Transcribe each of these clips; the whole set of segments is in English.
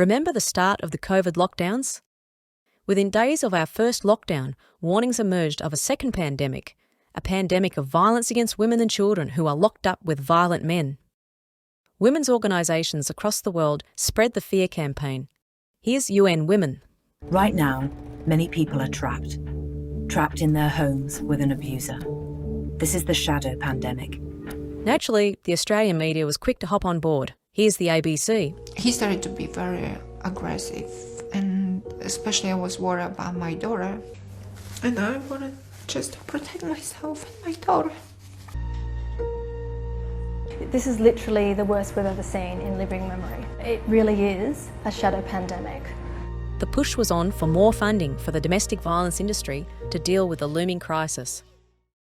Remember the start of the COVID lockdowns? Within days of our first lockdown, warnings emerged of a second pandemic, a pandemic of violence against women and children who are locked up with violent men. Women's organisations across the world spread the fear campaign. Here's UN Women. Right now, many people are trapped in their homes with an abuser. This is the shadow pandemic. Naturally, the Australian media was quick to hop on board. Here's the ABC. He started to be very aggressive, and especially I was worried about my daughter. And I wanted just to protect myself and my daughter. This is literally the worst we've ever seen in living memory. It really is a shadow pandemic. The push was on for more funding for the domestic violence industry to deal with the looming crisis.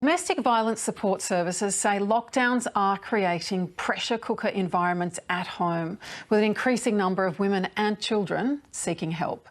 Domestic violence support services say lockdowns are creating pressure cooker environments at home, with an increasing number of women and children seeking help.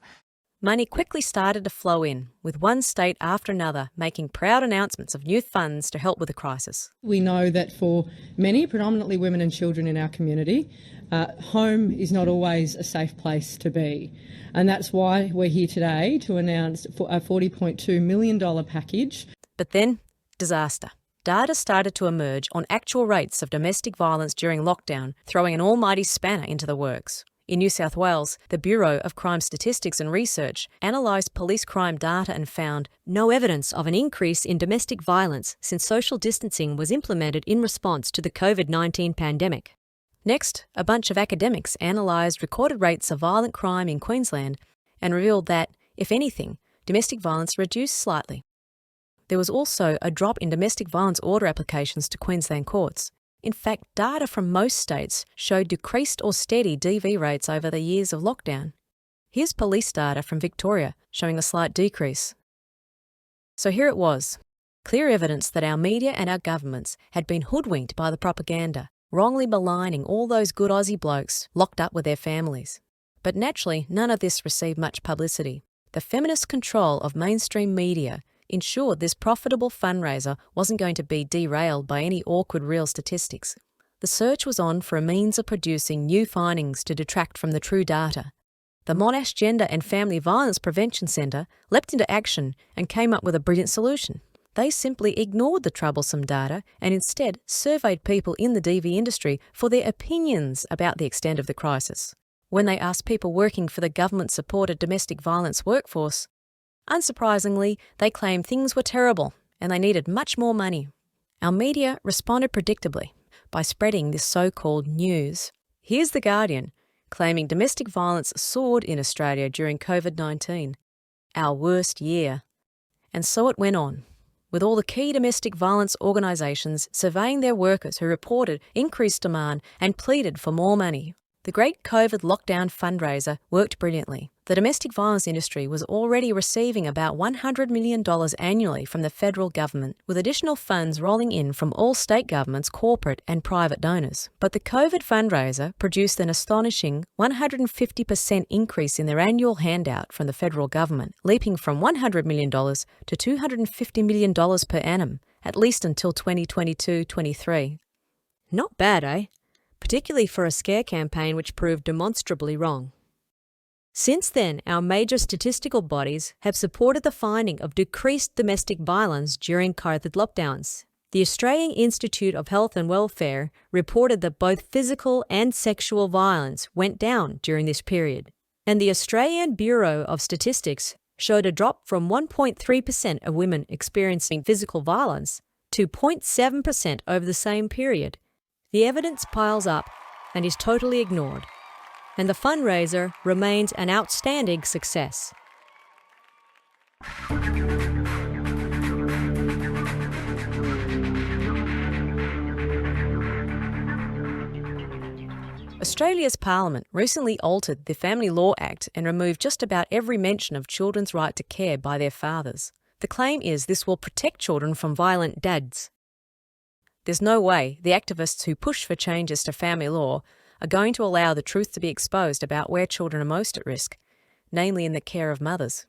Money quickly started to flow in, with one state after another making proud announcements of new funds to help with the crisis. We know that for many, predominantly women and children in our community, home is not always a safe place to be. And that's why we're here today to announce a $40.2 million package. But then, disaster. Data started to emerge on actual rates of domestic violence during lockdown, throwing an almighty spanner into the works. In New South Wales, the Bureau of Crime Statistics and Research analysed police crime data and found no evidence of an increase in domestic violence since social distancing was implemented in response to the COVID-19 pandemic. Next, a bunch of academics analysed recorded rates of violent crime in Queensland and revealed that, if anything, domestic violence reduced slightly. There was also a drop in domestic violence order applications to Queensland courts. In fact, data from most states showed decreased or steady DV rates over the years of lockdown. Here's police data from Victoria showing a slight decrease. So here it was, clear evidence that our media and our governments had been hoodwinked by the propaganda, wrongly maligning all those good Aussie blokes locked up with their families. But naturally, none of this received much publicity. The feminist control of mainstream media ensured this profitable fundraiser wasn't going to be derailed by any awkward real statistics. The search was on for a means of producing new findings to detract from the true data. The Monash Gender and Family Violence Prevention Centre leapt into action and came up with a brilliant solution. They simply ignored the troublesome data and instead surveyed people in the DV industry for their opinions about the extent of the crisis. When they asked people working for the government-supported domestic violence workforce, unsurprisingly, they claimed things were terrible and they needed much more money. Our media responded predictably by spreading this so-called news. Here's The Guardian, claiming domestic violence soared in Australia during COVID-19, our worst year. And so it went on, with all the key domestic violence organisations surveying their workers who reported increased demand and pleaded for more money. The great COVID lockdown fundraiser worked brilliantly. The domestic violence industry was already receiving about $100 million annually from the federal government, with additional funds rolling in from all state governments, corporate and private donors. But the COVID fundraiser produced an astonishing 150% increase in their annual handout from the federal government, leaping from $100 million to $250 million per annum, at least until 2022-23. Not bad, eh? Particularly for a scare campaign which proved demonstrably wrong. Since then, our major statistical bodies have supported the finding of decreased domestic violence during COVID lockdowns. The Australian Institute of Health and Welfare reported that both physical and sexual violence went down during this period, and the Australian Bureau of Statistics showed a drop from 1.3% of women experiencing physical violence to 0.7% over the same period. The evidence piles up and is totally ignored, and the fundraiser remains an outstanding success. Australia's Parliament recently altered the Family Law Act and removed just about every mention of children's right to care by their fathers. The claim is this will protect children from violent dads. There's no way the activists who push for changes to family law are going to allow the truth to be exposed about where children are most at risk, namely in the care of mothers.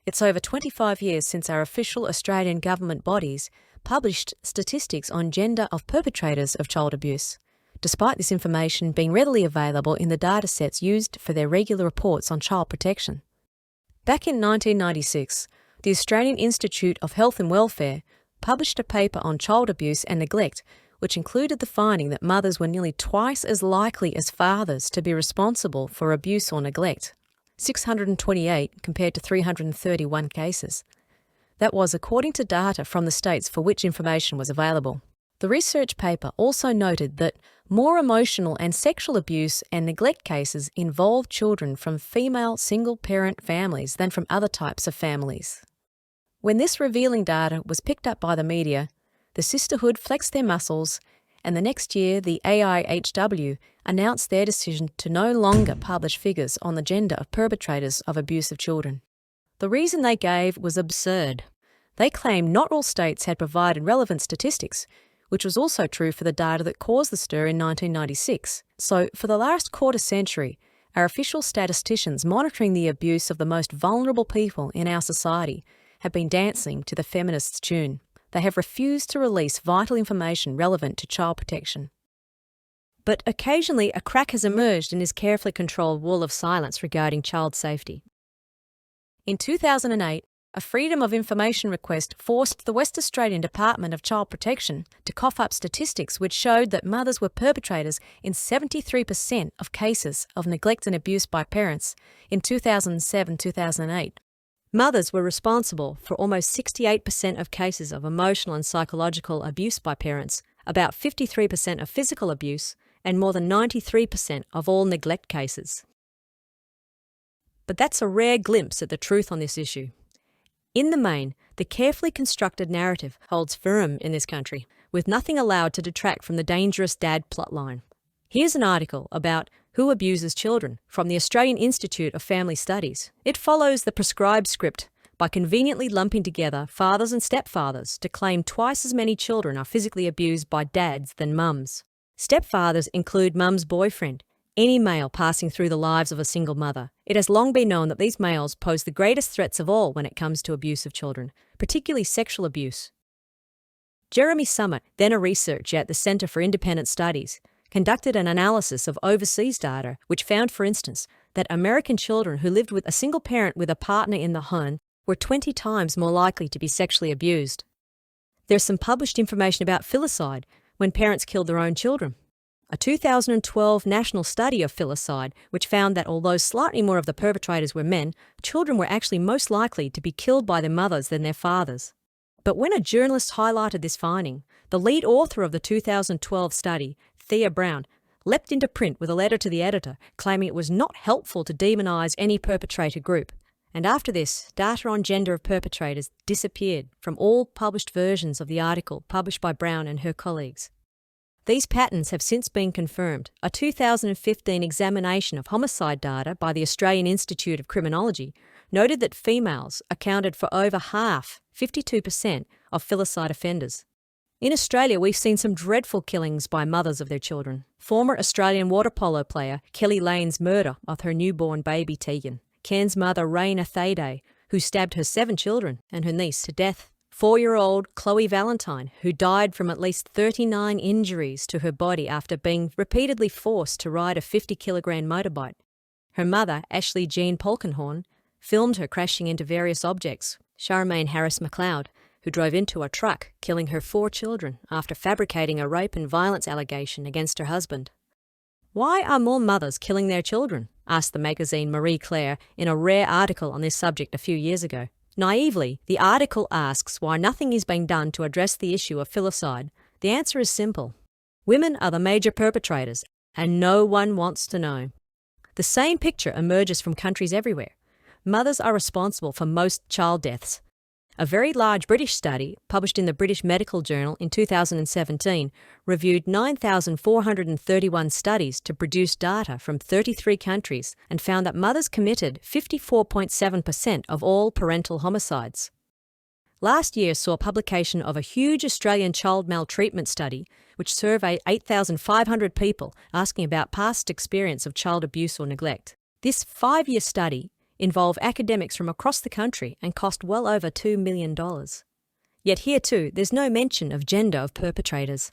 It's over 25 years since our official Australian government bodies published statistics on gender of perpetrators of child abuse. despite this information being readily available in the datasets used for their regular reports on child protection. Back in 1996, the Australian Institute of Health and Welfare published a paper on child abuse and neglect, which included the finding that mothers were nearly twice as likely as fathers to be responsible for abuse or neglect, 628 compared to 331 cases. That was according to data from the states for which information was available. The research paper also noted that more emotional and sexual abuse and neglect cases involved children from female single-parent families than from other types of families. When this revealing data was picked up by the media, the sisterhood flexed their muscles, and the next year the AIHW announced their decision to no longer publish figures on the gender of perpetrators of abuse of children. The reason they gave was absurd. They claimed not all states had provided relevant statistics, which was also true for the data that caused the stir in 1996. So, for the last quarter century, our official statisticians monitoring the abuse of the most vulnerable people in our society have been dancing to the feminists' tune. They have refused to release vital information relevant to child protection. But occasionally a crack has emerged in this carefully controlled wall of silence regarding child safety. In 2008, a Freedom of Information request forced the West Australian Department of Child Protection to cough up statistics which showed that mothers were perpetrators in 73% of cases of neglect and abuse by parents in 2007-2008. Mothers were responsible for almost 68% of cases of emotional and psychological abuse by parents, about 53% of physical abuse, and more than 93% of all neglect cases. But that's a rare glimpse at the truth on this issue. In the main, the carefully constructed narrative holds firm in this country, with nothing allowed to detract from the dangerous dad plotline. Here's an article about who abuses children from the Australian Institute of Family Studies. It follows the prescribed script by conveniently lumping together fathers and stepfathers to claim twice as many children are physically abused by dads than mums. Stepfathers include mum's boyfriend, any male passing through the lives of a single mother. It has long been known that these males pose the greatest threats of all when it comes to abuse of children, particularly sexual abuse. Jeremy Summit, then a researcher at the Centre for Independent Studies, conducted an analysis of overseas data which found, for instance, that American children who lived with a single parent with a partner in the home were 20 times more likely to be sexually abused. There's some published information about filicide when parents killed their own children. A 2012 national study of filicide which found that although slightly more of the perpetrators were men, children were actually most likely to be killed by their mothers than their fathers. But when a journalist highlighted this finding, the lead author of the 2012 study, Thea Brown, leapt into print with a letter to the editor claiming it was not helpful to demonize any perpetrator group. And after this, data on gender of perpetrators disappeared from all published versions of the article published by Brown and her colleagues. These patterns have since been confirmed. A 2015 examination of homicide data by the Australian Institute of Criminology noted that females accounted for over half, 52%, of filicide offenders. In Australia, we've seen some dreadful killings by mothers of their children. Former Australian water polo player Kelly Lane's murder of her newborn baby Tegan. Ken's mother Raina Thayday, who stabbed her 7 children and her niece to death. 4-year-old Chloe Valentine, who died from at least 39 injuries to her body after being repeatedly forced to ride a 50-kilogram motorbike. Her mother, Ashley Jean Polkinghorne, filmed her crashing into various objects. Charmaine Harris McLeod, who drove into a truck, killing her 4 children after fabricating a rape and violence allegation against her husband. Why are more mothers killing their children? Asked the magazine Marie Claire in a rare article on this subject a few years ago. Naively, the article asks why nothing is being done to address the issue of filicide. The answer is simple. Women are the major perpetrators, and no one wants to know. The same picture emerges from countries everywhere. Mothers are responsible for most child deaths. A very large British study, published in the British Medical Journal in 2017, reviewed 9,431 studies to produce data from 33 countries and found that mothers committed 54.7% of all parental homicides. Last year saw publication of a huge Australian child maltreatment study which surveyed 8,500 people asking about past experience of child abuse or neglect. This 5-year study involve academics from across the country and cost well over $2 million. Yet here too, there's no mention of gender of perpetrators.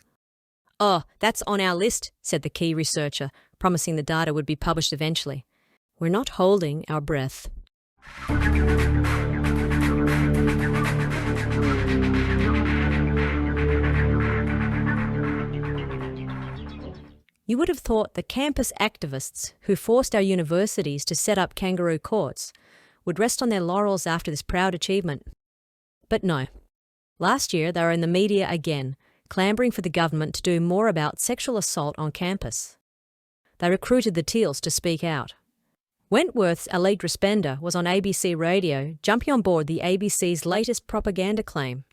"Oh, that's on our list," said the key researcher, promising the data would be published eventually. We're not holding our breath. You would have thought the campus activists who forced our universities to set up kangaroo courts would rest on their laurels after this proud achievement. But no. Last year they were in the media again, clamouring for the government to do more about sexual assault on campus. They recruited the Teals to speak out. Wentworth's Allegra Spender was on ABC Radio, jumping on board the ABC's latest propaganda claim.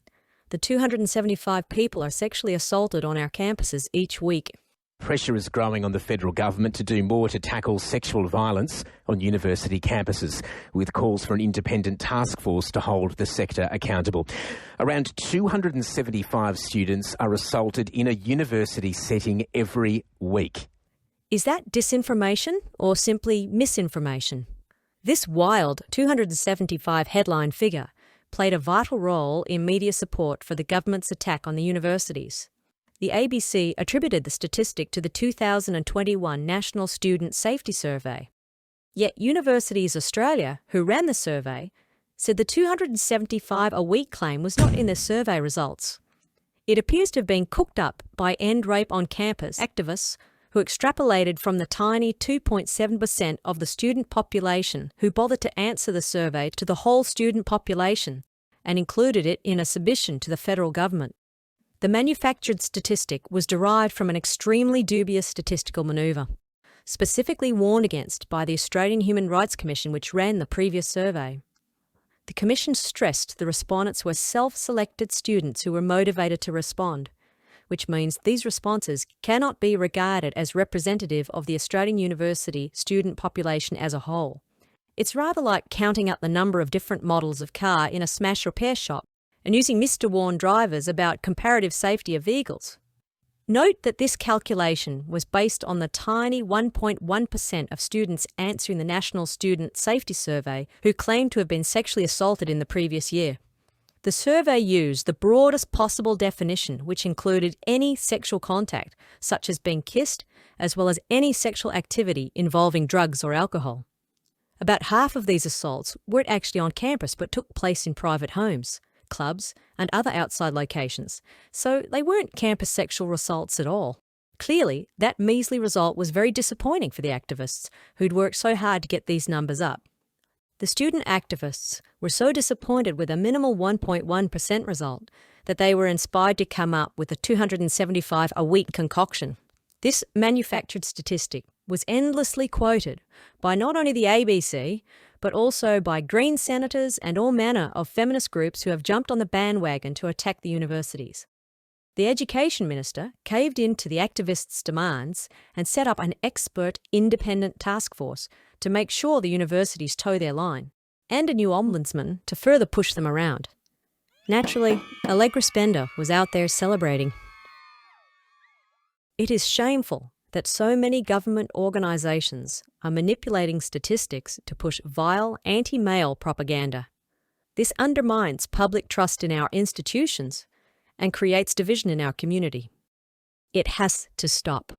The 275 people are sexually assaulted on our campuses each week. Pressure is growing on the federal government to do more to tackle sexual violence on university campuses, with calls for an independent task force to hold the sector accountable. Around 275 students are assaulted in a university setting every week. Is that disinformation or simply misinformation? This wild 275 headline figure played a vital role in media support for the government's attack on the universities. The ABC attributed the statistic to the 2021 National Student Safety Survey. Yet Universities Australia, who ran the survey, said the 275 a week claim was not in their survey results. It appears to have been cooked up by End Rape on Campus activists who extrapolated from the tiny 2.7% of the student population who bothered to answer the survey to the whole student population and included it in a submission to the federal government. The manufactured statistic was derived from an extremely dubious statistical manoeuvre, specifically warned against by the Australian Human Rights Commission, which ran the previous survey. The Commission stressed the respondents were self-selected students who were motivated to respond, which means these responses cannot be regarded as representative of the Australian university student population as a whole. It's rather like counting up the number of different models of car in a smash repair shop and using misdemeanor drivers about comparative safety of vehicles. Note that this calculation was based on the tiny 1.1% of students answering the National Student Safety Survey who claimed to have been sexually assaulted in the previous year. The survey used the broadest possible definition, which included any sexual contact, such as being kissed, as well as any sexual activity involving drugs or alcohol. About half of these assaults weren't actually on campus but took place in private homes, clubs and other outside locations, so they weren't campus sexual assaults at all. Clearly, that measly result was very disappointing for the activists who'd worked so hard to get these numbers up. The student activists were so disappointed with a minimal 1.1% result that they were inspired to come up with a 275 a week concoction. This manufactured statistic was endlessly quoted by not only the ABC, but also by Green senators and all manner of feminist groups who have jumped on the bandwagon to attack the universities. The Education Minister caved in to the activists' demands and set up an expert independent task force to make sure the universities toe their line, and a new ombudsman to further push them around. Naturally, Allegra Spender was out there celebrating. It is shameful that so many government organisations are manipulating statistics to push vile anti-male propaganda. This undermines public trust in our institutions and creates division in our community. It has to stop.